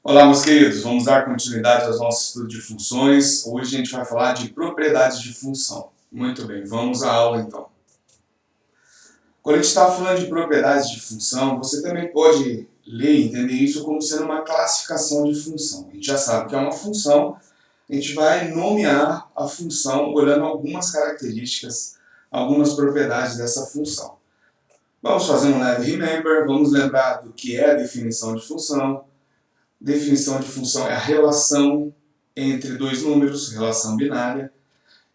Olá, meus queridos, vamos dar continuidade ao nosso estudo de funções. Hoje a gente vai falar de propriedades de função. Muito bem, vamos à aula então. Quando a gente está falando de propriedades de função, você também pode ler e entender isso como sendo uma classificação de função. A gente já sabe que é uma função, a gente vai nomear a função olhando algumas características, algumas propriedades dessa função. Vamos fazer um leve remember, vamos lembrar do que é a definição de função. Definição de função é a relação entre dois números, relação binária,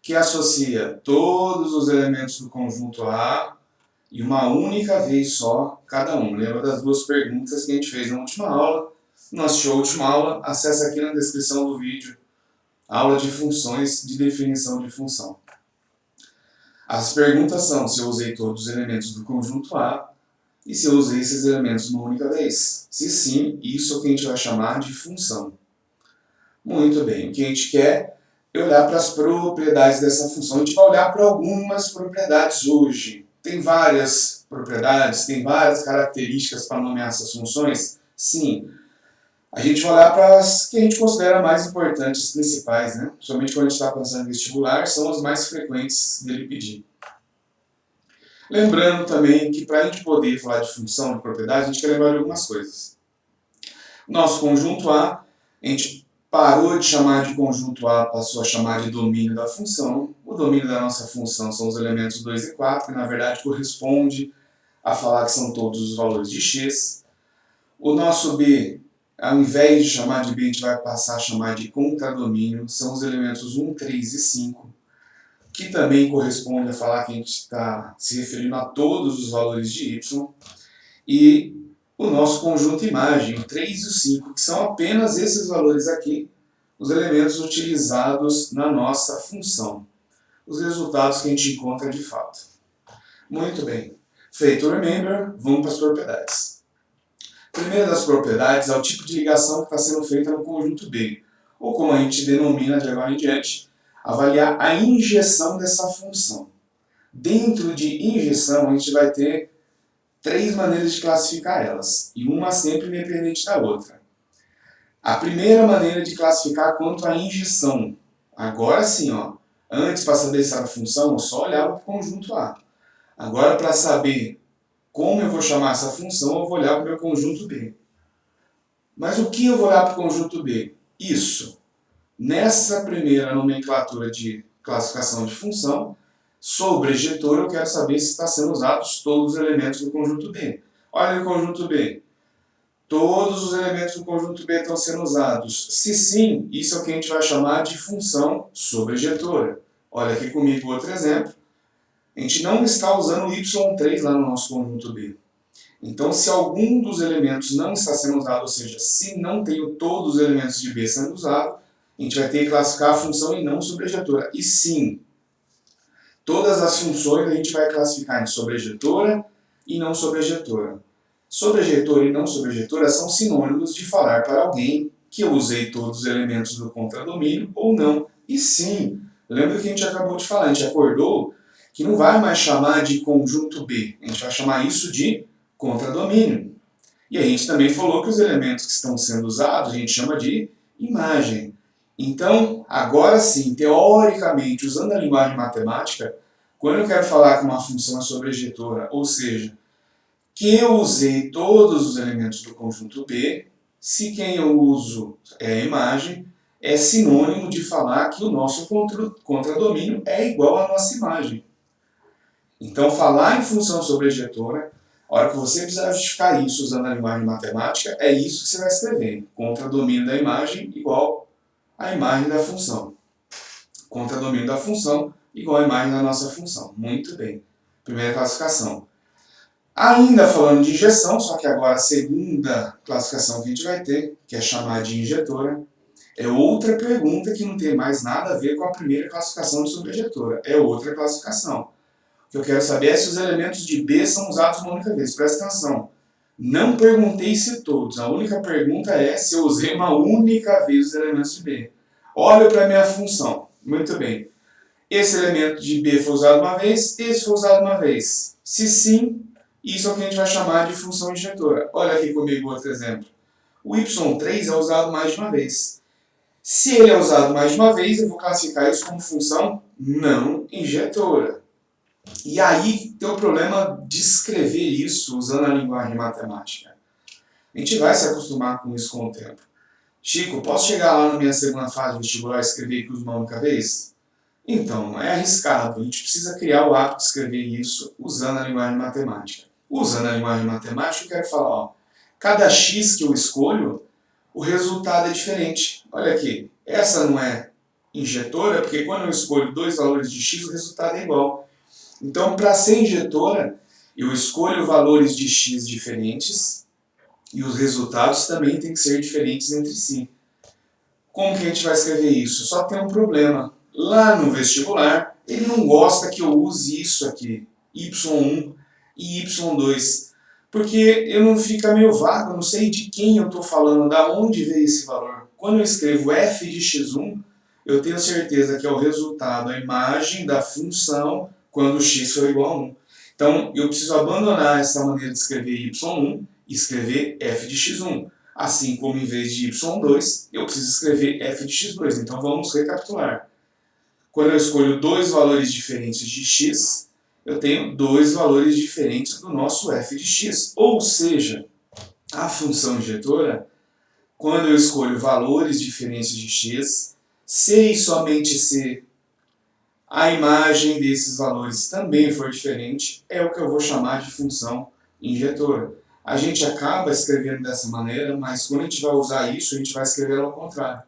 que associa todos os elementos do conjunto A e uma única vez só cada um. Lembra das duas perguntas que a gente fez na última aula? Não assistiu a última aula? Acesse aqui na descrição do vídeo, aula de funções de definição de função. As perguntas são se eu usei todos os elementos do conjunto A e se eu usei esses elementos uma única vez. Se sim, isso é o que a gente vai chamar de função. Muito bem, o que a gente quer é olhar para as propriedades dessa função. A gente vai olhar para algumas propriedades hoje. Tem várias propriedades, tem várias características para nomear essas funções? Sim. A gente vai olhar para as que a gente considera mais importantes, principais, né? Somente quando a gente está pensando em vestibular, são as mais frequentes dele pedir. Lembrando também que para a gente poder falar de função, de propriedade, a gente quer lembrar de algumas coisas. Nosso conjunto A, a gente parou de chamar de conjunto A, passou a chamar de domínio da função. O domínio da nossa função são os elementos 2 e 4, que na verdade corresponde a falar que são todos os valores de x. O nosso B, ao invés de chamar de B, a gente vai passar a chamar de contradomínio, são os elementos 1, 3 e 5. Que também corresponde a falar que a gente está se referindo a todos os valores de y, e o nosso conjunto imagem, o 3 e o 5, que são apenas esses valores aqui, os elementos utilizados na nossa função, os resultados que a gente encontra de fato. Muito bem, feito o remember, vamos para as propriedades. A primeira das propriedades é o tipo de ligação que está sendo feita no conjunto B, ou como a gente denomina de agora em diante, avaliar a injeção dessa função. Dentro de injeção, a gente vai ter três maneiras de classificar elas, e uma sempre independente da outra. A primeira maneira de classificar quanto à injeção. Agora sim, ó, antes para saber se era função, eu só olhava para o conjunto A. Agora para saber como eu vou chamar essa função, eu vou olhar para o meu conjunto B. Mas o que eu vou olhar para o conjunto B? Isso. Nessa primeira nomenclatura de classificação de função, sobre ejetor eu quero saber se está sendo usados todos os elementos do conjunto B. Olha o conjunto B. Todos os elementos do conjunto B estão sendo usados. Se sim, isso é o que a gente vai chamar de função sobrejetora. Olha aqui comigo outro exemplo. A gente não está usando o y3 lá no nosso conjunto B. Então, se algum dos elementos não está sendo usado, ou seja, se não tenho todos os elementos de B sendo usados, a gente vai ter que classificar a função e não sobrejetora. E sim, todas as funções a gente vai classificar em sobrejetora e não sobrejetora. Sobrejetora e não sobrejetora são sinônimos de falar para alguém que eu usei todos os elementos do contradomínio ou não. E sim, lembra que a gente acabou de falar, a gente acordou que não vai mais chamar de conjunto B, a gente vai chamar isso de contradomínio. E a gente também falou que os elementos que estão sendo usados a gente chama de imagem. Então, agora sim, teoricamente, usando a linguagem matemática, quando eu quero falar que uma função é sobrejetora, ou seja, que eu usei todos os elementos do conjunto B, se quem eu uso é a imagem, é sinônimo de falar que o nosso contradomínio é igual à nossa imagem. Então, falar em função sobrejetora, a hora que você precisar justificar isso usando a linguagem matemática, é isso que você vai escrever. Contradomínio da imagem igual a imagem da função. Contradomínio da função igual a imagem da nossa função. Muito bem. Primeira classificação. Ainda falando de injeção, só que agora a segunda classificação que a gente vai ter, que é chamar de injetora, é outra pergunta que não tem mais nada a ver com a primeira classificação de sobrejetora. É outra classificação. O que eu quero saber é se os elementos de B são usados uma única vez. Presta atenção. Não perguntei se todos. A única pergunta é se eu usei uma única vez os elementos de B. Olha para a minha função. Muito bem. Esse elemento de B foi usado uma vez, esse foi usado uma vez. Se sim, isso é o que a gente vai chamar de função injetora. Olha aqui comigo outro exemplo. O y3 é usado mais de uma vez. Se ele é usado mais de uma vez, eu vou classificar isso como função não injetora. E aí tem o problema de escrever isso usando a linguagem matemática. A gente vai se acostumar com isso com o tempo. Chico, posso chegar lá na minha segunda fase vestibular e escrever cruz uma única vez? Então, é arriscado. A gente precisa criar o hábito de escrever isso usando a linguagem matemática. Usando a linguagem matemática, eu quero falar, ó, cada x que eu escolho, o resultado é diferente. Olha aqui, essa não é injetora, porque quando eu escolho dois valores de x, o resultado é igual. Então, para ser injetora, eu escolho valores de x diferentes e os resultados também têm que ser diferentes entre si. Como que a gente vai escrever isso? Só tem um problema. Lá no vestibular, ele não gosta que eu use isso aqui, y1 e y2, porque eu não fica meio vago, eu não sei de quem eu estou falando, da onde veio esse valor. Quando eu escrevo f de x1, eu tenho certeza que é o resultado, a imagem da função quando x for igual a 1. Então, eu preciso abandonar essa maneira de escrever y1 e escrever f de x1. Assim como em vez de y2, eu preciso escrever f de x2. Então, vamos recapitular. Quando eu escolho dois valores diferentes de x, eu tenho dois valores diferentes do nosso f de x. Ou seja, a função injetora, quando eu escolho valores diferentes de x, se e somente se a imagem desses valores também for diferente, é o que eu vou chamar de função injetora. A gente acaba escrevendo dessa maneira, mas quando a gente vai usar isso, a gente vai escrever ao contrário.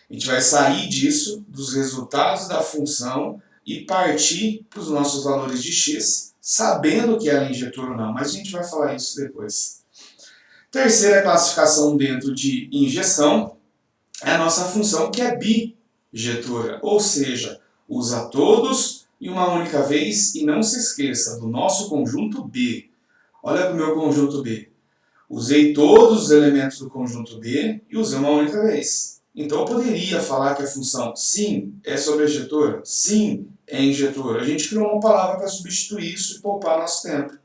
A gente vai sair disso, dos resultados da função, e partir para os nossos valores de x, sabendo que ela é injetora ou não, mas a gente vai falar isso depois. Terceira classificação dentro de injeção é a nossa função que é bijetora, ou seja, usa todos em uma única vez e não se esqueça do nosso conjunto B. Olha para o meu conjunto B. Usei todos os elementos do conjunto B e usei uma única vez. Então eu poderia falar que a função sim é sobrejetora, sim é injetora. A gente criou uma palavra para substituir isso e poupar nosso tempo.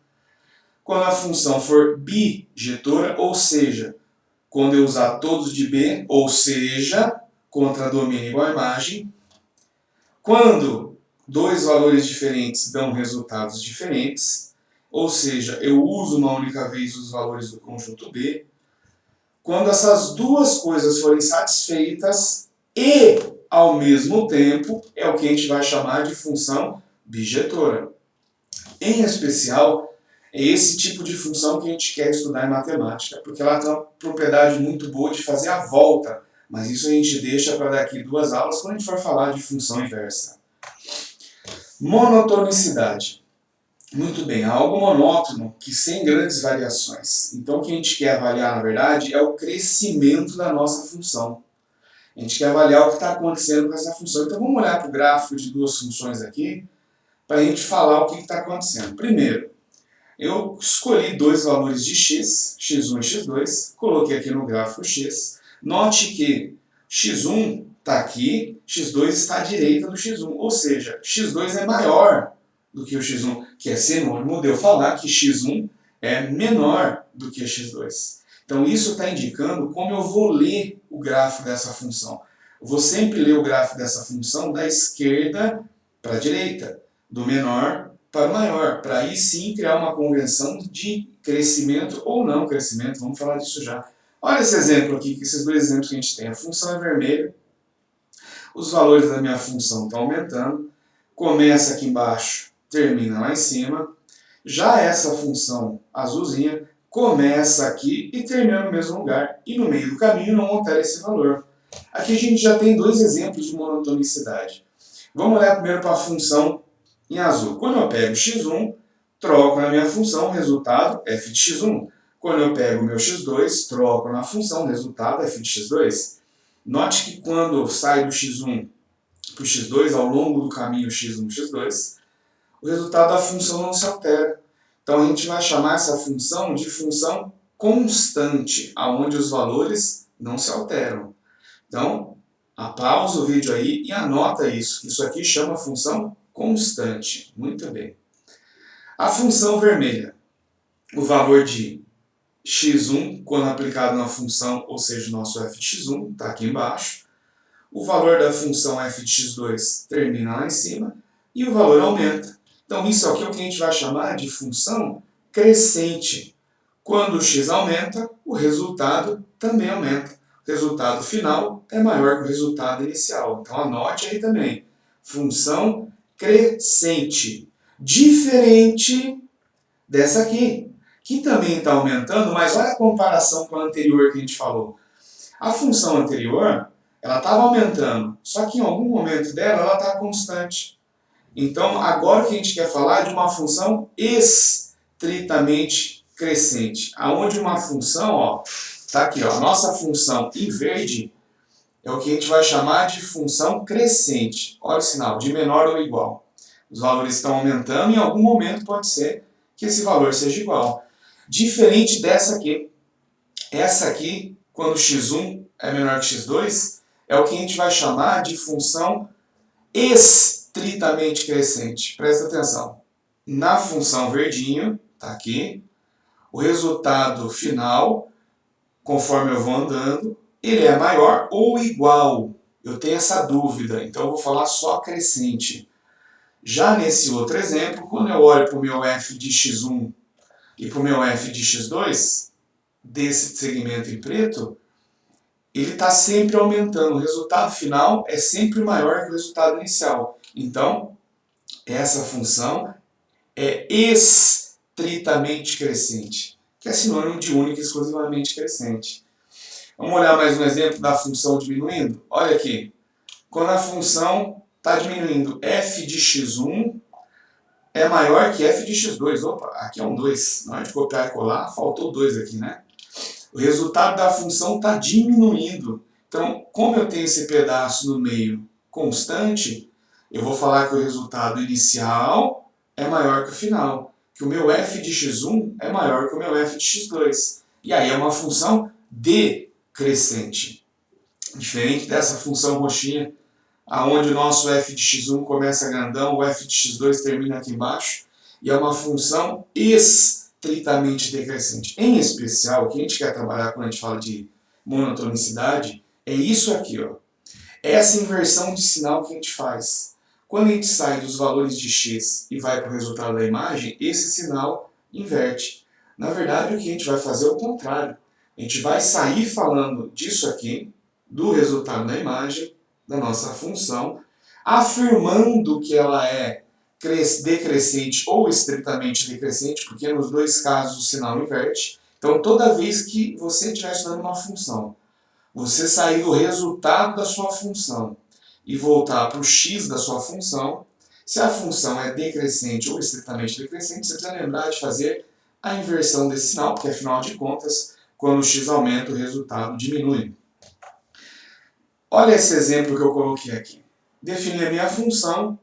Quando a função for bijetora, ou seja, quando eu usar todos de B, ou seja, contra domínio igual a imagem, quando dois valores diferentes dão resultados diferentes, ou seja, eu uso uma única vez os valores do conjunto B, quando essas duas coisas forem satisfeitas e, ao mesmo tempo, é o que a gente vai chamar de função bijetora. Em especial, é esse tipo de função que a gente quer estudar em matemática, porque ela tem uma propriedade muito boa de fazer a volta, mas isso a gente deixa para daqui 2 aulas quando a gente for falar de função inversa. Monotonicidade. Muito bem, algo monótono, que sem grandes variações. Então o que a gente quer avaliar, na verdade, é o crescimento da nossa função. A gente quer avaliar o que está acontecendo com essa função. Então vamos olhar para o gráfico de duas funções aqui, para a gente falar o que está acontecendo. Primeiro, eu escolhi dois valores de x, x1 e x2, coloquei aqui no gráfico x. Note que x1 está aqui, x2 está à direita do x1, ou seja, x2 é maior do que o x1, que é sinônimo de eu falar que x1 é menor do que x2. Então isso está indicando como eu vou ler o gráfico dessa função. Eu vou sempre ler o gráfico dessa função da esquerda para a direita, do menor para o maior, para aí sim criar uma convenção de crescimento ou não crescimento, vamos falar disso já. Olha esse exemplo aqui, esses dois exemplos que a gente tem. A função é vermelha, os valores da minha função estão aumentando, começa aqui embaixo, termina lá em cima. Já essa função azulzinha começa aqui e termina no mesmo lugar. E no meio do caminho não altera esse valor. Aqui a gente já tem dois exemplos de monotonicidade. Vamos olhar primeiro para a função em azul. Quando eu pego x1, troco na minha função, resultado f de x1. Quando eu pego o meu x2, troco na função, resultado f de x2. Note que quando eu saio do x1 para o x2, ao longo do caminho x1 e x2, o resultado da função não se altera. Então a gente vai chamar essa função de função constante, onde os valores não se alteram. Então, pausa o vídeo aí e anota isso. Isso aqui chama função constante. Muito bem. A função vermelha, o valor de x1 quando aplicado na função, ou seja, o nosso f de x1, está aqui embaixo. O valor da função f de x2 termina lá em cima e o valor aumenta. Então isso aqui é o que a gente vai chamar de função crescente. Quando o x aumenta, o resultado também aumenta. O resultado final é maior que o resultado inicial. Então anote aí também. Função crescente. Diferente dessa aqui, que também está aumentando, mas olha a comparação com a anterior que a gente falou. A função anterior, ela estava aumentando, só que em algum momento dela ela está constante. Então agora o que a gente quer falar é de uma função estritamente crescente, aonde uma função, ó, tá aqui, ó, a nossa função em verde é o que a gente vai chamar de função crescente. Olha o sinal, de menor ou igual. Os valores estão aumentando e em algum momento pode ser que esse valor seja igual. Diferente dessa aqui. Essa aqui, quando x1 é menor que x2, é o que a gente vai chamar de função estritamente crescente. Presta atenção. Na função verdinho, tá aqui, o resultado final, conforme eu vou andando, ele é maior ou igual. Eu tenho essa dúvida, então eu vou falar só crescente. Já nesse outro exemplo, quando eu olho para o meu f de x1 e para o meu f de x2, desse segmento em preto, ele está sempre aumentando. O resultado final é sempre maior que o resultado inicial. Então, essa função é estritamente crescente, que é sinônimo de única e exclusivamente crescente. Vamos olhar mais um exemplo da função diminuindo? Olha aqui. Quando a função está diminuindo, f de x1 é maior que f de x2. Opa, aqui é um 2. Na hora de copiar e colar, faltou 2 aqui, né? O resultado da função está diminuindo. Então, como eu tenho esse pedaço no meio constante, eu vou falar que o resultado inicial é maior que o final. Que o meu f de x1 é maior que o meu f de x2. E aí é uma função decrescente. Diferente dessa função roxinha, aonde o nosso f de x1 começa grandão, o f de x2 termina aqui embaixo, e é uma função estritamente decrescente. Em especial, o que a gente quer trabalhar quando a gente fala de monotonicidade é isso aqui, ó. Essa inversão de sinal que a gente faz. Quando a gente sai dos valores de x e vai para o resultado da imagem, esse sinal inverte. Na verdade, o que a gente vai fazer é o contrário. A gente vai sair falando disso aqui, do resultado da imagem, da nossa função, afirmando que ela é decrescente ou estritamente decrescente, porque nos dois casos o sinal inverte. Então, toda vez que você estiver estudando uma função, você sair do resultado da sua função e voltar para o x da sua função, se a função é decrescente ou estritamente decrescente, você precisa lembrar de fazer a inversão desse sinal, porque afinal de contas, quando o x aumenta, o resultado diminui. Olha esse exemplo que eu coloquei aqui. Defini a minha função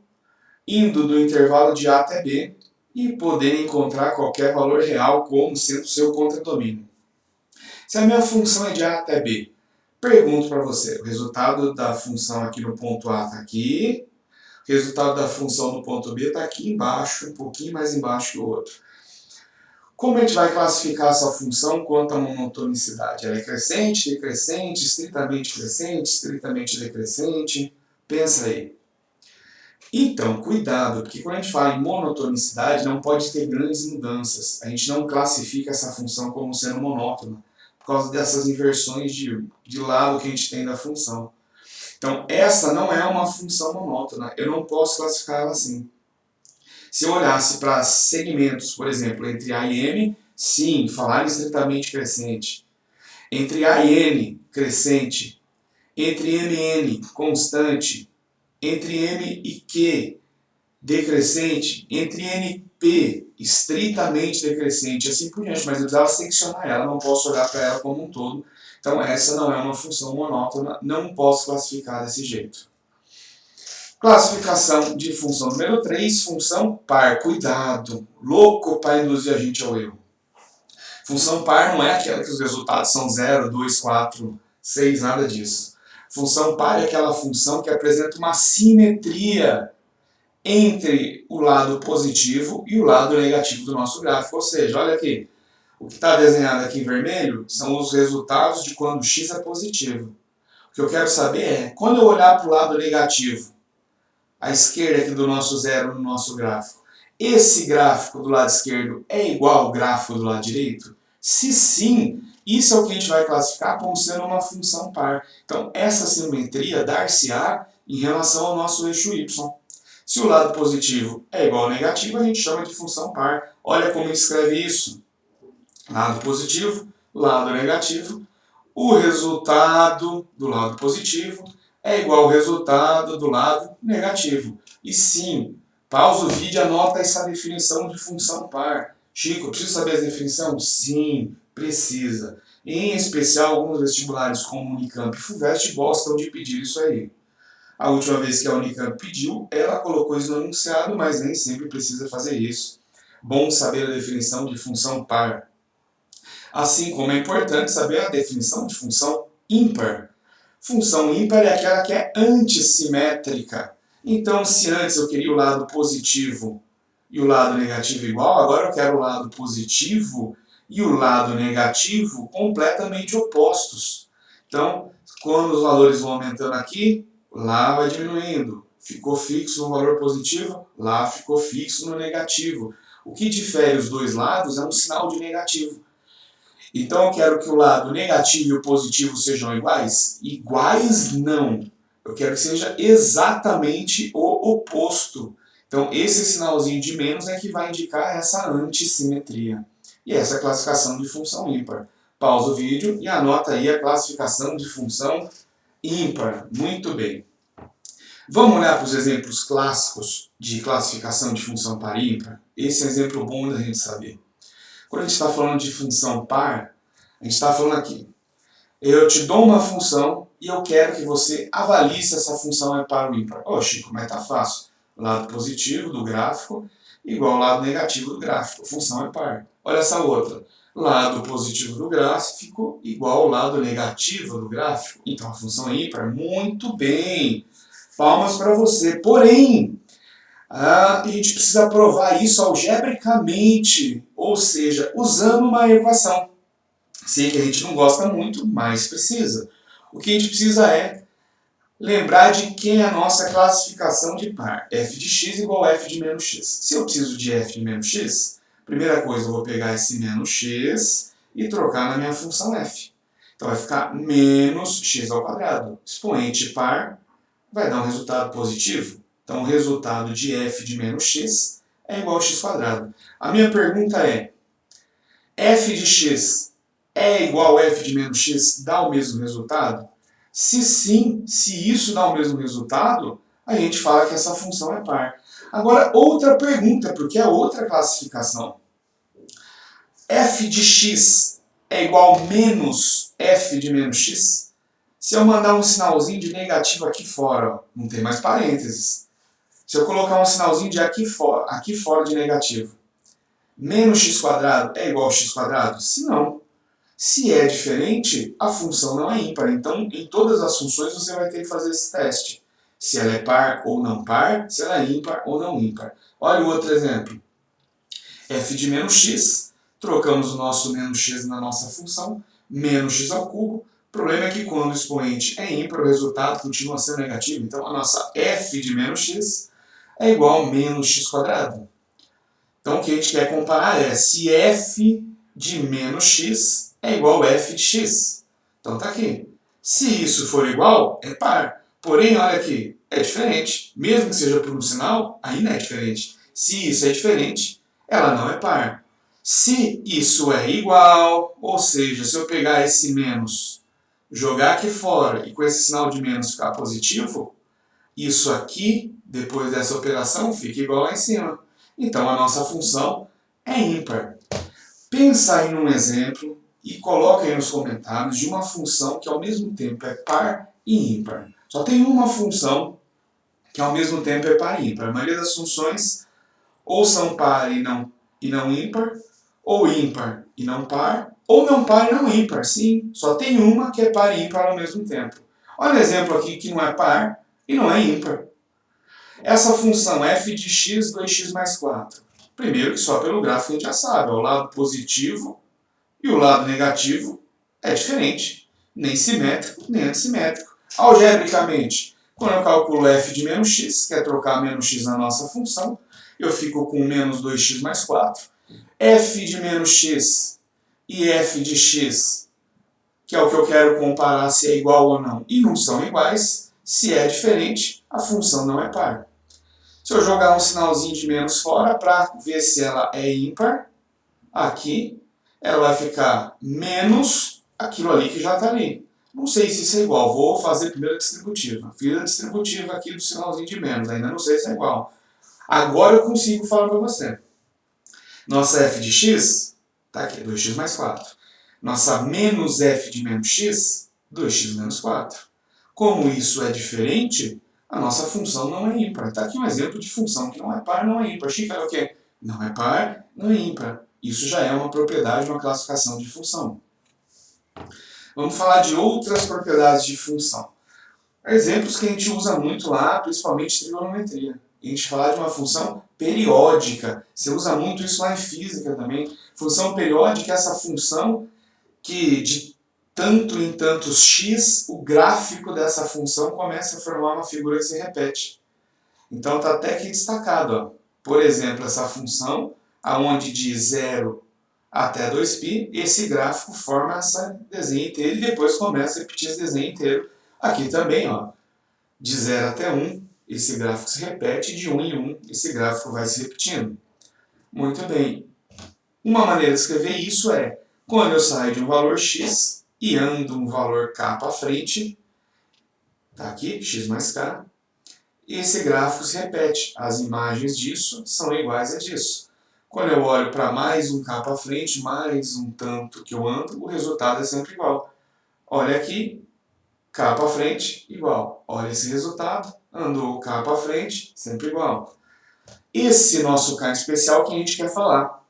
indo do intervalo de A até B e poder encontrar qualquer valor real como sendo seu contradomínio. Se a minha função é de A até B, pergunto para você, o resultado da função aqui no ponto A está aqui, o resultado da função no ponto B está aqui embaixo, um pouquinho mais embaixo que o outro. Como a gente vai classificar essa função quanto à monotonicidade? Ela é crescente, decrescente, estritamente decrescente? Pensa aí. Então, cuidado, porque quando a gente fala em monotonicidade, não pode ter grandes mudanças. A gente não classifica essa função como sendo monótona, por causa dessas inversões de lado que a gente tem da função. Então, essa não é uma função monótona, eu não posso classificar ela assim. Se eu olhasse para segmentos, por exemplo, entre A e M, sim, falar estritamente crescente. Entre A e N, crescente. Entre M e N, constante. Entre M e Q, decrescente. Entre N e P, estritamente decrescente, assim por diante. Mas eu precisava seccionar ela, não posso olhar para ela como um todo. Então essa não é uma função monótona, não posso classificar desse jeito. Classificação de função número 3, função par. Cuidado, louco para induzir a gente ao erro. Função par não é aquela que os resultados são 0, 2, 4, 6, nada disso. Função par é aquela função que apresenta uma simetria entre o lado positivo e o lado negativo do nosso gráfico. Ou seja, olha aqui, O que está desenhado aqui em vermelho são os resultados de quando x é positivo. O que eu quero saber é, quando eu olhar para o lado negativo, à esquerda aqui do nosso zero no nosso gráfico, esse gráfico do lado esquerdo é igual ao gráfico do lado direito? Se sim, isso é o que a gente vai classificar como sendo uma função par. Então, essa simetria dar-se-á em relação ao nosso eixo y. Se o lado positivo é igual ao negativo, a gente chama de função par. Olha como escreve isso. Lado positivo, lado negativo. O resultado do lado positivo é igual ao resultado do lado negativo. E sim, pausa o vídeo e anota essa definição de função par. Chico, preciso saber a definição? Sim, precisa. Em especial, alguns vestibulares como Unicamp e FUVEST gostam de pedir isso aí. A última vez que a Unicamp pediu, ela colocou isso no enunciado, mas nem sempre precisa fazer isso. Bom saber a definição de função par. Assim como é importante saber a definição de função ímpar. Função ímpar é aquela que é antissimétrica. Então, se antes eu queria o lado positivo e o lado negativo igual, agora eu quero o lado positivo e o lado negativo completamente opostos. Então, quando os valores vão aumentando aqui, lá vai diminuindo. Ficou fixo no valor positivo, lá ficou fixo no negativo. O que difere os dois lados é um sinal de negativo. Então eu quero que o lado negativo e o positivo sejam iguais? Iguais não. Eu quero que seja exatamente o oposto. Então esse sinalzinho de menos é que vai indicar essa antissimetria. E essa é a classificação de função ímpar. Pausa o vídeo e anota aí a classificação de função ímpar. Muito bem. Vamos olhar para os exemplos clássicos de classificação de função par e ímpar? Esse é um exemplo bom da gente saber. Quando a gente está falando de função par, a gente está falando aqui, eu te dou uma função e eu quero que você avalie se essa função é par ou ímpar. Ô Chico, mas tá fácil. Lado positivo do gráfico igual ao lado negativo do gráfico. A função é par. Olha essa outra. Lado positivo do gráfico igual ao lado negativo do gráfico. Então a função é ímpar. Muito bem. Palmas para você. Porém, a gente precisa provar isso algebricamente, ou seja, usando uma equação. Sei que a gente não gosta muito, mas precisa. O que a gente precisa é lembrar de quem é a nossa classificação de par. F de x igual a f de menos x. Se eu preciso de f de menos x, primeira coisa, eu vou pegar esse menos x e trocar na minha função f. Então vai ficar menos x ao quadrado. Expoente par vai dar um resultado positivo. Então, o resultado de f de menos x é igual a x quadrado. A minha pergunta é, f de x é igual a f de menos x dá o mesmo resultado? Se sim, se isso dá o mesmo resultado, a gente fala que essa função é par. Agora, outra pergunta, porque é outra classificação. F de x é igual a menos f de menos x? Se eu mandar um sinalzinho de negativo aqui fora, ó, não tem mais parênteses. Se eu colocar um sinalzinho de aqui fora de negativo, menos x quadrado é igual a x quadrado? Se não. Se é diferente, a função não é ímpar. Então, em todas as funções, você vai ter que fazer esse teste. Se ela é par ou não par, se ela é ímpar ou não ímpar. Olha o outro exemplo. F de menos x, trocamos o nosso menos x na nossa função, menos x ao cubo. O problema é que quando o expoente é ímpar, o resultado continua sendo negativo. Então, a nossa f de menos x é igual a menos x quadrado. Então, o que a gente quer comparar é se f de menos x é igual a f de x. Então, tá aqui. Se isso for igual, é par. Porém, olha aqui, é diferente. Mesmo que seja por um sinal, ainda é diferente. Se isso é diferente, ela não é par. Se isso é igual, ou seja, se eu pegar esse menos, jogar aqui fora e com esse sinal de menos ficar positivo, isso aqui, depois dessa operação, fica igual lá em cima. Então a nossa função é ímpar. Pensa aí num exemplo e coloca aí nos comentários de uma função que ao mesmo tempo é par e ímpar. Só tem uma função que ao mesmo tempo é par e ímpar. A maioria das funções ou são par e não ímpar, ou ímpar e não par, ou não par e não ímpar. Sim, só tem uma que é par e ímpar ao mesmo tempo. Olha o exemplo aqui que não é par e não é ímpar. Essa função f de x, 2x mais 4. Primeiro que só pelo gráfico a gente já sabe, é o lado positivo E o lado negativo é diferente, nem simétrico, nem antissimétrico. Algebricamente, quando eu calculo f de menos x, que é trocar menos x na nossa função, eu fico com menos 2x mais 4. F de menos x e f de x, que é o que eu quero comparar se é igual ou não, e não são iguais, se é diferente, a função não é par. Se eu jogar um sinalzinho de menos fora para ver se ela é ímpar, aqui ela vai ficar menos aquilo ali que já está ali. Não sei se isso é igual, vou fazer primeiro a distributiva. Fiz a distributiva aqui do sinalzinho de menos, ainda não sei se é igual. Agora eu consigo falar para você. Nossa f de x, tá aqui, 2x mais 4. Nossa menos f de menos x, 2x menos 4. Como isso é diferente, a nossa função não é ímpar. Está aqui um exemplo de função que não é par, não é ímpar. Chica é o quê? Não é par, não é ímpar. Isso já é uma propriedade, uma classificação de função. Vamos falar de outras propriedades de função. Exemplos que a gente usa muito lá, principalmente trigonometria. A gente fala de uma função periódica. Você usa muito isso lá em física também. Função periódica é essa função que de tanto em tantos x, o gráfico dessa função começa a formar uma figura que se repete. Então está até aqui destacado. Ó. Por exemplo, essa função, aonde de 0 até 2π, esse gráfico forma esse desenho inteiro e depois começa a repetir esse desenho inteiro. Aqui também, ó, de 0 até 1, esse gráfico se repete, de 1 em 1, esse gráfico vai se repetindo. Muito bem. Uma maneira de escrever isso é, quando eu saio de um valor x e ando um valor k para frente, tá aqui, x mais k, esse gráfico se repete. As imagens disso são iguais a disso. Quando eu olho para mais um k para frente, mais um tanto que eu ando, o resultado é sempre igual. Olha aqui, k para frente, igual. Olha esse resultado, andou k para frente, sempre igual. Esse nosso k especial que a gente quer falar,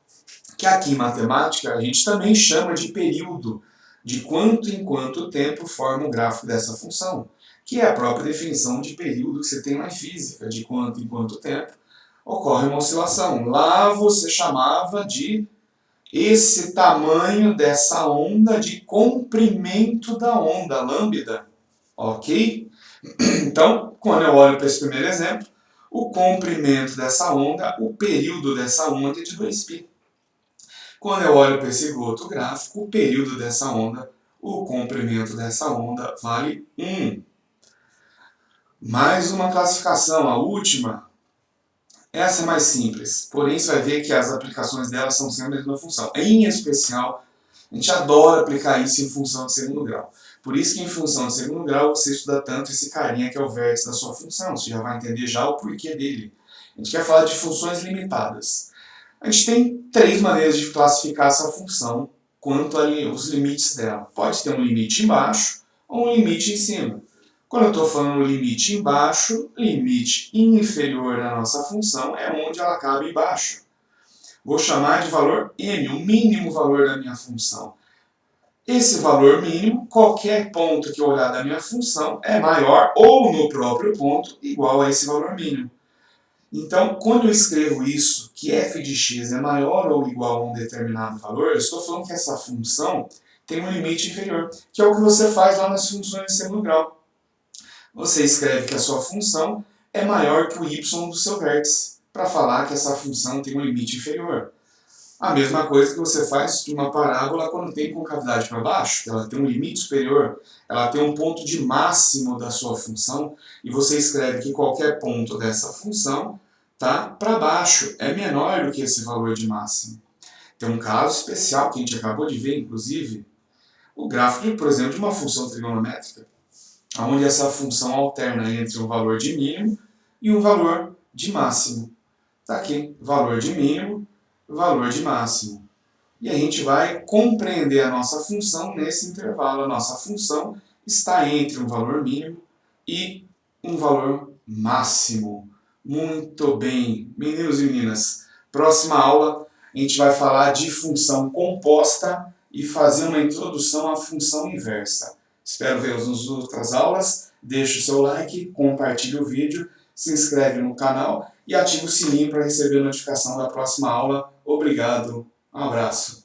que aqui em matemática a gente também chama de período, de quanto em quanto tempo forma o gráfico dessa função, que é a própria definição de período que você tem na física, de quanto em quanto tempo ocorre uma oscilação. Lá você chamava de esse tamanho dessa onda de comprimento da onda, lambda. Ok? Então, quando eu olho para esse primeiro exemplo, o comprimento dessa onda, o período dessa onda é de 2π. Quando eu olho para esse outro gráfico, o período dessa onda, o comprimento dessa onda vale 1. Mais uma classificação, a última. Essa é mais simples, porém você vai ver que as aplicações dela são sempre a mesma função. Em especial, a gente adora aplicar isso em função de segundo grau. Por isso que em função de segundo grau você estuda tanto esse carinha que é o vértice da sua função. Você já vai entender já o porquê dele. A gente quer falar de funções limitadas. A gente tem 3 maneiras de classificar essa função quanto aos limites dela. Pode ter um limite embaixo ou um limite em cima. Quando eu estou falando limite embaixo, limite inferior da nossa função é onde ela acaba embaixo. Vou chamar de valor m, o mínimo valor da minha função. Esse valor mínimo, qualquer ponto que eu olhar da minha função é maior ou no próprio ponto igual a esse valor mínimo. Então, quando eu escrevo isso, que f de x é maior ou igual a um determinado valor, eu estou falando que essa função tem um limite inferior, que é o que você faz lá nas funções de segundo grau. Você escreve que a sua função é maior que o y do seu vértice, para falar que essa função tem um limite inferior. A mesma coisa que você faz de uma parábola quando tem concavidade para baixo, que ela tem um limite superior, ela tem um ponto de máximo da sua função, e você escreve que qualquer ponto dessa função tá para baixo, é menor do que esse valor de máximo. Tem um caso especial que a gente acabou de ver, inclusive, o gráfico, por exemplo, de uma função trigonométrica, onde essa função alterna entre um valor de mínimo e um valor de máximo. Está aqui, valor de mínimo, valor de máximo. E a gente vai compreender a nossa função nesse intervalo. A nossa função está entre um valor mínimo e um valor máximo. Muito bem, meninos e meninas. Próxima aula a gente vai falar de função composta e fazer uma introdução à função inversa. Espero vê-los nas outras aulas. Deixe o seu like, compartilhe o vídeo, se inscreve no canal e ative o sininho para receber a notificação da próxima aula. Obrigado, um abraço.